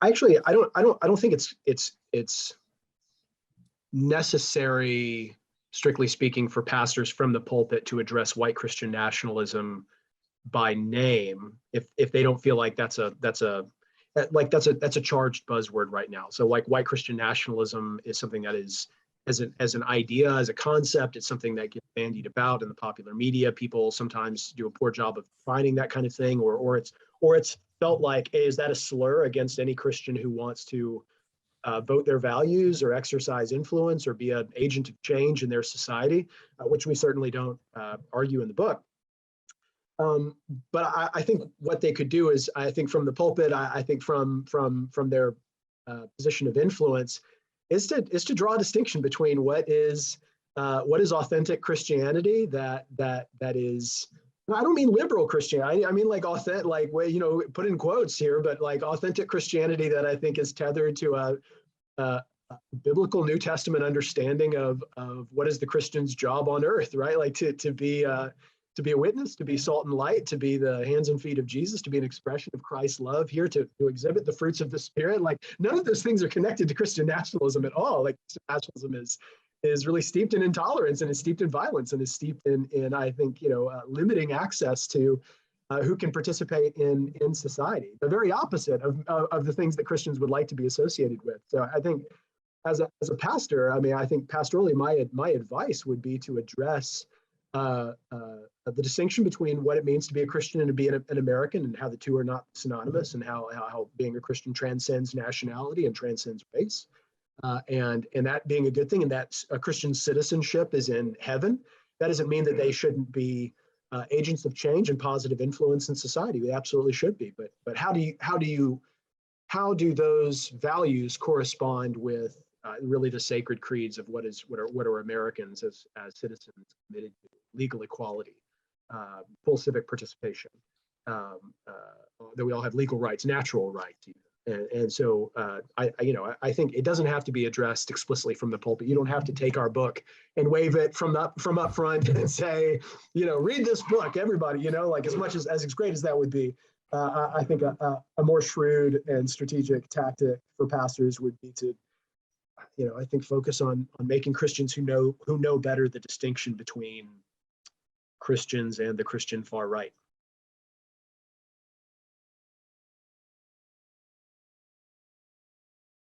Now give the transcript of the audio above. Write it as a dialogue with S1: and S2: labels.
S1: I don't think it's necessary, strictly speaking, for pastors from the pulpit to address white Christian nationalism by name if they don't feel like that's a charged buzzword right now. So like white Christian nationalism is something that is as an idea, as a concept, it's something that gets bandied about in the popular media. People sometimes do a poor job of defining that kind of thing, or it's felt like, hey, is that a slur against any Christian who wants to vote their values or exercise influence or be an agent of change in their society, which we certainly don't argue in the book. But I think what they could do is, I think from the pulpit, I think from their position of influence, is to draw a distinction between what is authentic Christianity that is. I don't mean liberal Christianity. I mean like authentic, like, put in quotes here, but like authentic Christianity that I think is tethered to a biblical New Testament understanding of what is the Christian's job on earth, right? Like to be a witness, to be salt and light, to be the hands and feet of Jesus, to be an expression of Christ's love here, to exhibit the fruits of the Spirit. Like none of those things are connected to Christian nationalism at all. Like Christian nationalism is really steeped in intolerance and is steeped in violence and is steeped in I think, limiting access to who can participate in society. The very opposite of the things that Christians would like to be associated with. So I think as a pastor, I mean, I think pastorally, my advice would be to address the distinction between what it means to be a Christian and to be an American, and how the two are not synonymous, and how being a Christian transcends nationality and transcends race, and that being a good thing, and that a Christian citizenship is in heaven. That doesn't mean that they shouldn't be agents of change and positive influence in society. They absolutely should be. But how do those values correspond with really the sacred creeds of what are Americans as citizens committed to legal equality, full civic participation, that we all have legal rights, natural rights even. And so I think it doesn't have to be addressed explicitly from the pulpit. You don't have to take our book and wave it from up front and say, read this book, everybody, like as much as great as that would be. I think a more shrewd and strategic tactic for pastors would be to, I think focus on making Christians who know better the distinction between Christians and the Christian far right.